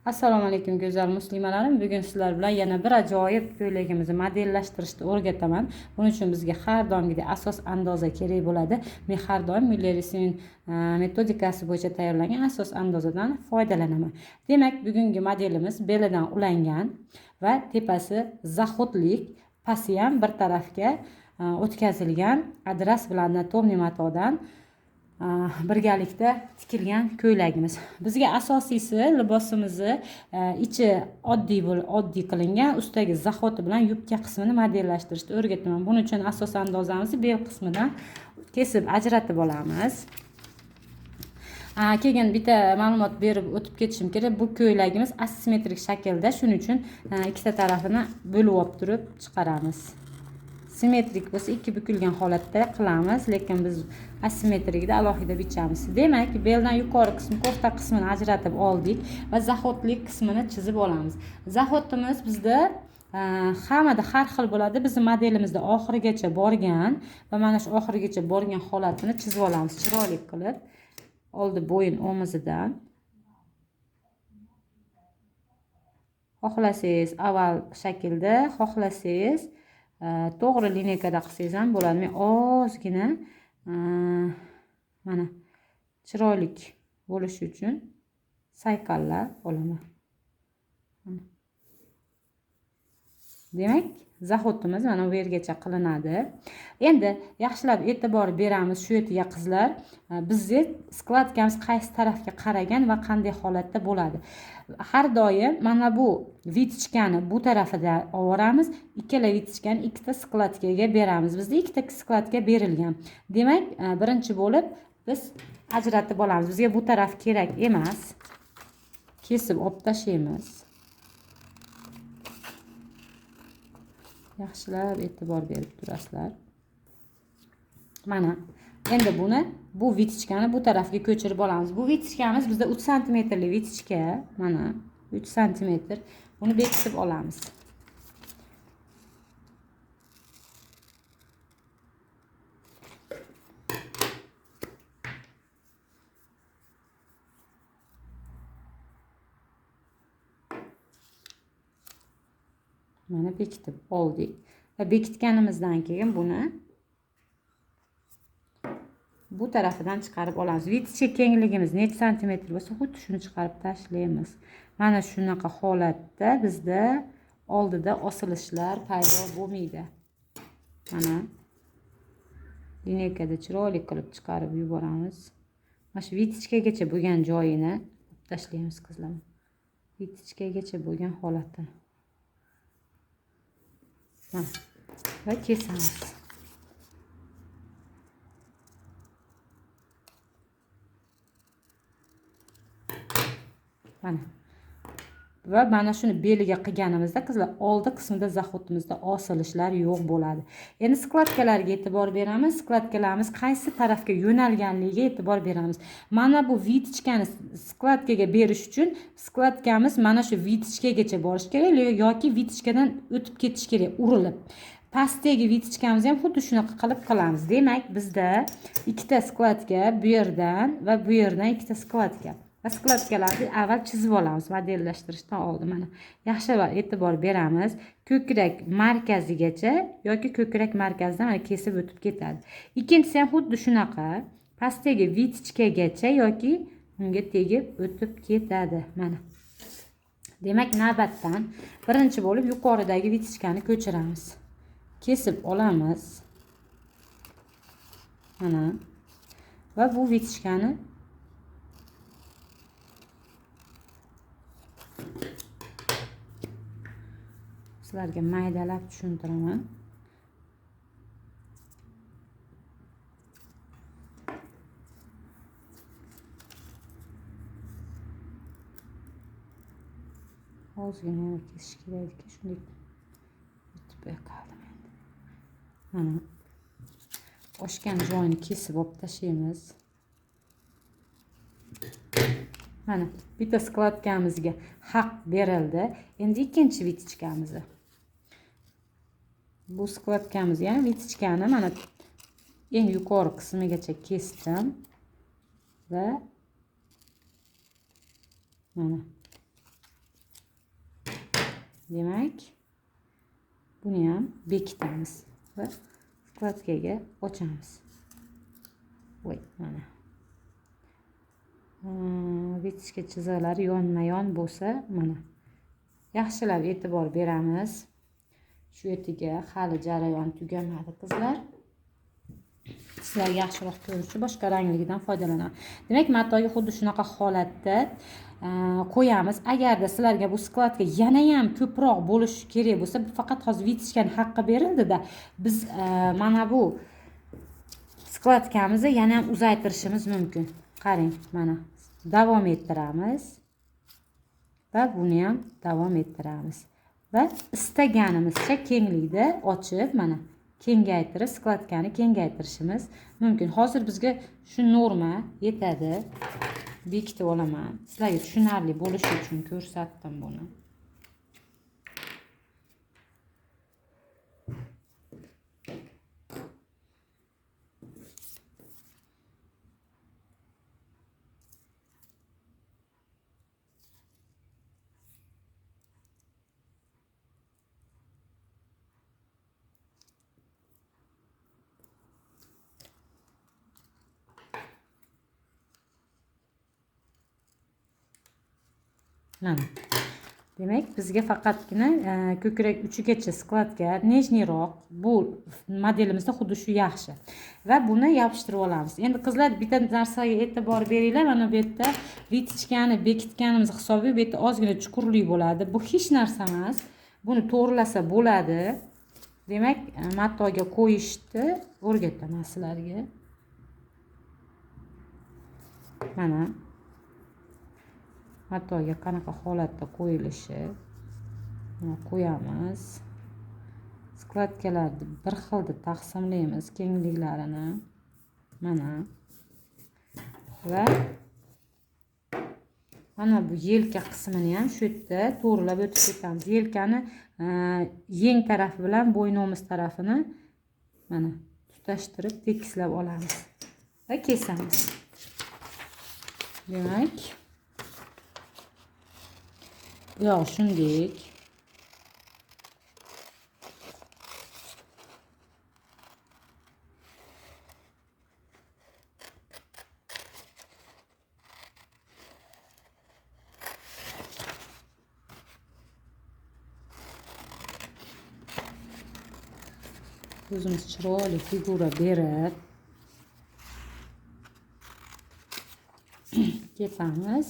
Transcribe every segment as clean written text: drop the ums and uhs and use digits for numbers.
Assalomu alaykum go'zal muslimalarim. Bugun sizlar bilan yana bir ajoyib ko'ylagimizni modellashtirishni o'rgataman. Buning uchun bizga har doimgidek asos andoza kerak bo'ladi. Men har doim Millerisning metodikasi bo'yicha tayyorlangan asos andozadan foydalanaman. Demak, bugungi modelimiz belidan ulangan va tepasi zaxotlik, pasti ham bir tarafga o'tkazilgan adras bilan anatomniy matodan birgalikda tikilgan ko'ylagimiz. Bizga asosiysi libosimizni ichi oddiy qilingan, ustidagi zaxoti bilan yubka qismini modellashtirishni o'rgataman. Buning uchun asos andozamizni bel qismidan kesib ajratib olamiz. Keyin bitta ma'lumot berib o'tib ketishim kerak. Bu ko'ylagimiz asimetrik shaklda, shuning uchun ikkita tarafini bo'lib olib turib chiqaramiz. Simmetrik bo'lsa ikki bukilgan holatda qilamiz, lekin biz asimetrikda alohida bichamiz. Demak, beldan yuqori qismi, ko'rta qismini ajratib oldik va zaxotlik qismini chizib olamiz. Zaxotimiz bizda hammada har xil bo'ladi. Bizning modelimizda oxirigacha borgan va mana shu oxirigacha borgan holatini chizib olamiz chiroyli qilib. Oldi bo'yin o'mizidan. Xohlasangiz avval shaklda, xohlasangiz to'g'ri lineykada qilsangiz ham bo'ladi. Men ozgina mana chiroyli bo'lishi uchun sayqallab olaman. Demak, zaxotimiz mana bu yergacha qilinadi. Endi yaxshilab e'tibor beramiz shu yerga qizlar. Bizning skladkamiz qaysi tarafga qaragan va qanday holatda bo'ladi. Har doim mana bu vitichkani bu tarafida olamiz. Ikkala vitichkani ikkita skladkaga beramiz. Bizda ikkita skladka berilgan. Demak, birinchi bo'lib biz ajratib olamiz. Bizga bu taraf kerak emas. Kesib olib tashlaymiz. Yaxshilab e'tibor berib turasizlar. Mana endi bu vitichkani bu tarafga ko'chirib olamiz. Bu vitichkamiz bizda 3 sm vitichka, mana 3 sm. Buni bekitib olamiz. Mana bekitib oldik. Va bekitganimizdan keyin buni bu tarafidan chiqarib olamiz. Vitichka kengligimiz necha santimetr bo'lsa, xuddi shuni chiqarib tashlaymiz. Mana shunaqa holatda bizda oldida osilishlar paydo bo'lmaydi. Mana lineykada chiroyli qilib chiqarib yuboramiz. Mana shu vitichkagacha bo'lgan joyini tashlaymiz qizlar. Vitichkagacha bo'lgan holatda. Va kesamiz. Va mana shuni beliga qilganimizda qizlar oldi qismida zaxotimizda osilishlar yo'q bo'ladi. Endi skladkalarga e'tibor beramiz. Skladkalarimiz qaysi tarafga yo'nalganligiga e'tibor beramiz. Mana bu vitichkani skladkaga berish uchun skladkamiz mana shu vitichkagacha borish kerak yoki vitichkadan o'tib ketish kerak, urilib. Pastdagi vitichkamizni ham xuddi shunaqa qilib qilamiz. Demak, bizda ikkita skladka bu yerdan va bu yerdan ikkita skladka. Skladkalarni avval chizib olamiz modellashtirishdan oldin. Mana yaxshilab e'tibor beramiz. Ko'krak markazigacha yoki ko'krak markazidan mana kesib o'tib ketadi. Ikkinchisi ham xuddi shunaqa pastdagi vitichkagacha yoki unga tegib o'tib ketadi. Mana. Demak, navbatdan birinchi bo'lib yuqoridagi vitichkani ko'chiramiz. Kesib olamiz. Mana. Va bu vitichkani sizlarga maydalab tushuntiraman. Ozgina kesish kerak ekan, shunday o'tib qoldim endi. Mana oshgan joyini kesib olib tashlaymiz. Mana bitta skladkamizga haq berildi. Endi ikkinchi vitichkamizni. Bu skladkamiz ham vitichkani mana eng yuqori qismigacha kesdim va mana Demak, buni ham bekitamiz va skladkaga ochamiz. Voy, mana. Bitishga chiziqlar yonma-yon bo'lsa, mana. Yaxshilab e'tibor beramiz. Shu yetiga hali jarayon tugamadi qizlar. Sizlar yaxshiroq ko'rish uchun boshqa rangligidan foydalanamiz. Demak, matoga xuddi shunaqa holatda qo'yamiz. Agarda sizlarga bu skladka yana ham ko'proq bo'lishi kerak bo'lsa, faqat hozir vitishkani haqqi berildi-da, biz mana bu skladkamizni yana ham uzaytirishimiz mumkin. Qarang, mana davom ettiramiz va buni ham davom ettiramiz va istaganimizcha kenglikda ochib, mana kengaytirib, skladkani kengaytirishimiz mumkin. Hozir bizga shu norma yetadi. Bekitib olaman. Sizlarga tushunarli bo'lishi uchun ko'rsatdim buni. Mana. Demak, bizga faqatgina ko'krak uchigacha skladka nejniroq. Bu modelimizda xuddi shu yaxshi. Va buni yopishtirib olamiz. Endi qizlar bitta narsaga e'tibor beringlar. Mana bu yerda vitichkani bekitganimiz hisobiga bu yerda ozgina chuqurlik bo'ladi. Bu hech narsa emas. Buni to'g'rilasa bo'ladi. Demak, matoga qo'yishni o'rgataman sizlarga. Mana matoga qanaqa holatda qo'yilishi. Qo'yamiz. Skladkalarni bir xilda taqsimlaymiz kengliklarini. Mana. Va mana bu yelka qismini ham shu yerda to'g'rilab o'tib ketamiz. Yelkani yeng tarafi bilan bo'ynomiz tarafini mana tutashtirib tekislab olamiz va kesamiz. Demak, yo'q, shunday. O'zimiz chiroyli figura berib ketamiz.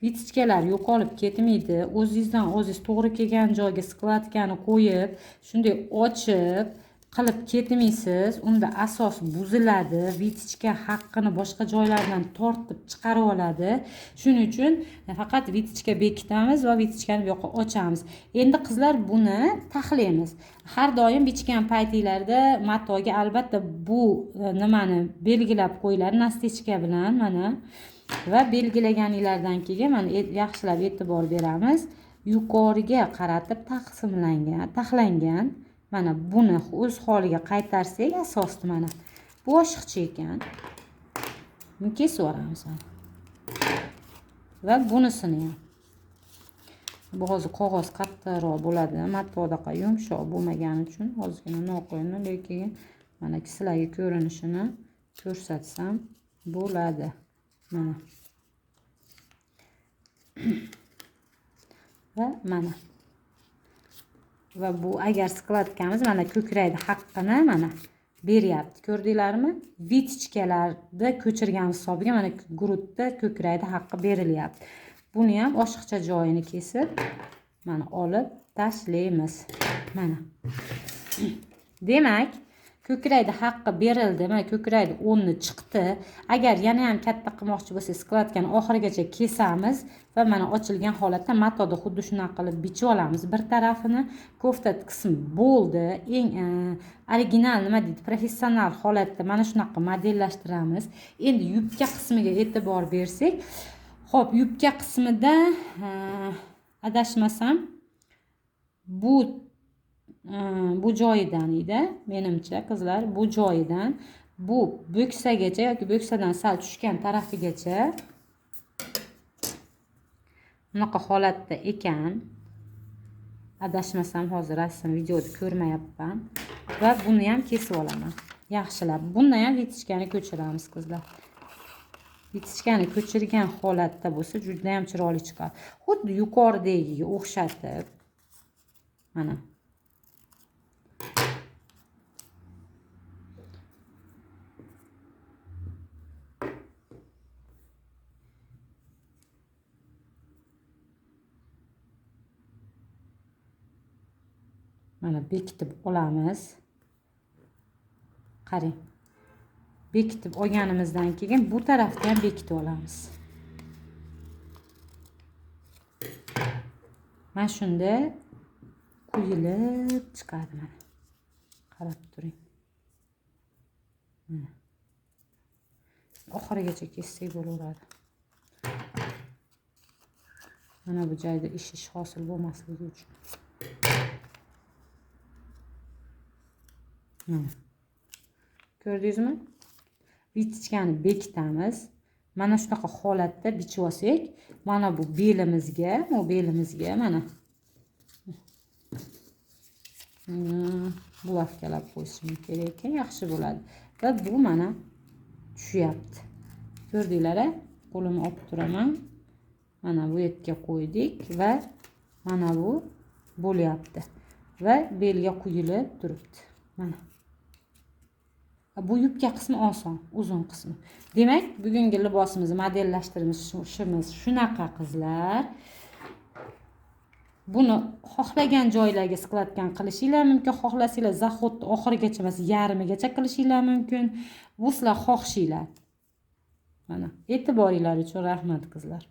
Vitichkalar yo'qolib ketmaydi. O'zingizdan o'zingiz to'g'ri kelgan joyga skladkani qo'yib, shunday ochib qilib ketmaysiz. Unda asos buziladi. Vitichka haqqini boshqa joylardan tortib chiqarib oladi. Shuning uchun faqat vitichka bekitamiz va vitichkani bu yoqqa ochamiz. Endi qizlar buni taxlaymiz. Har doim bichgan paytinglarda matoga albatta bu nimani belgilab qo'yinglar nastichka bilan mana. Va belgilaganinglardan keyin mana yaxshilab e'tibor beramiz. Yuqoriga qaratib taxlangan mana buni o'z holiga qaytarsak asosni mana. Bu oshiqcha ekan. Buni kesib yuboramiz. Va bunisini ham. Bu hozir qog'oz qattiqroq bo'ladi. Matodaqa yumshoq bo'lmagani uchun ozgina noqulay, lekin mana sizlarga ko'rinishini ko'rsatsam bo'ladi. Mana. Va mana. Va bu agar skladkamiz mana ko'krakni haqqini mana beryapti. Ko'rdinglarmi? Vitichkalarni ko'chirgan hisobiga mana grudda ko'krakni haqqi berilyapti. Buni ham oshiqcha joyini kesib mana olib tashlaymiz. Mana. Demak, ko'krakni haqqi berildi. Mana ko'krakni o'rni chiqdi. Agar yana ham katta qilmoqchi bo'lsangiz, skladkani oxirigacha kesamiz va mana ochilgan holatda matoda xuddi shunaqa qilib bichib olamiz. Bir tarafini kofta qismi bo'ldi. Eng original nima deydi, professional holatda mana shunaqa modellashtiramiz. Endi yubka qismiga e'tibor bersak, xo'p, yubka qismida adashmasam bu joyidan edi, menimcha qizlar, bu joyidan bu bo'ksagacha yoki bo'ksadan sal tushgan tarafigacha bunaqa holatda ekan. Adashmasam hozir rasm videoda ko'rmayapman. Va buni ham kesib olaman. Yaxshilab. Bunda ham vitichkani ko'chiramiz qizlar. Vitichkani ko'chirgan holatda bo'lsa juda ham chiroyli chiqadi. Xuddi yuqoridagiga o'xshatib mana bekitib olamiz. Qarang. Bekitib olganimizdan keyin bu tarafda ham bekitib olamiz. Mana shunda quyilib chiqadi mana. Qarab turing. Mana. Oxirigacha kessak bo'laveradi. Mana bu joyda ish hosil bo'lmasligi uchun. Ko'rdingizmi? Vitichkani bekitamiz. Mana shunaqa holatda bichib olsak, mana bu belimizga mana bulavkalab qo'yishim kerak ekan, yaxshi bo'ladi. Va bu mana tushyapti. Ko'rdinglar-a? Qo'limni olib turaman. Mana bu yerga qo'ydik va mana bu bo'lyapti. Va belga quyilib turibdi. Mana. Bu yubka qismi oson, uzun qismi. Demak, bugungi libosimizni modellashtirishimiz shunaqa qizlar. Buni xohlagan joylarga skladkan qilishinglar mumkin, xohlasanglar zaxodni oxirigacha emas, yarmigacha qilishinglar mumkin. Bu sizlar xohishinglar. Mana, e'tiboringiz uchun rahmat qizlar.